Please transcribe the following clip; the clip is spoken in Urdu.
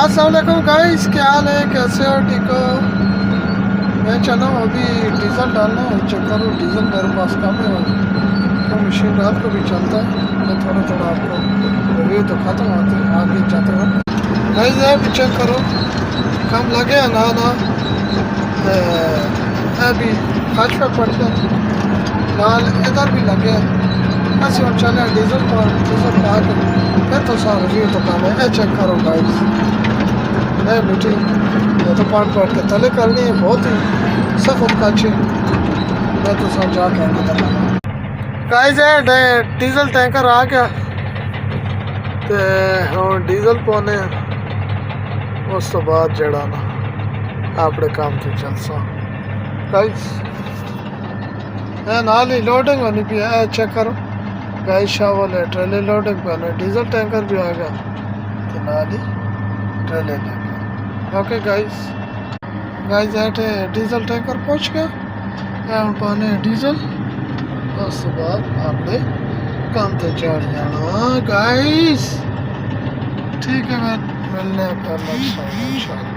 السلام علیکم گائز، کیا حال ہے؟ کیسے ہو؟ ٹھیک ہو؟ میں چلا ہوں ابھی ڈیزل ڈالنا ہے، چیک کروں ڈیزل میرے پاس کم ہے اور تو مشین رات کو بھی چلتا ہے۔ میں تھوڑا تھوڑا آپ کو ریویو تو ختم ہوتے آگے جاتے ہوں گائز، ہے بھی چیک کرو کم لگے نا ابھی خرچ پہ پڑ گیا لال ادھر بھی لگے ایسے ہوں چلے ڈیزل پا کے پھر تو سارا ریویو تو کم ہے۔ چیک کرو گائز، ہے بیٹی یہ تو پاٹ کے تلے کرنی ہے، بہت ہی سخت کاچی میں تو سمجھا کے گائز ہے ڈیزل ٹینکر آ گیا تے ہوں ڈیزل پونے اس تو بعد جڑانا اپنے کام تو چلسا گائز ہے نال ہی لوڈنگ ہونی پی ہے۔ چیک کرو گائز شاول ہے ٹریلر لوڈنگ پہ ڈیزل ٹینکر بھی آ گیا تو نال ہی ٹریلر لے گیا۔ اوکے گائز ایٹے ڈیزل ٹینکر پہنچ گیا ہوں پانے ڈیزل اس بعد آپ نے کام تے چڑھ جانا گائز۔ ٹھیک ہے، میں ملنے پہلا انشاءاللہ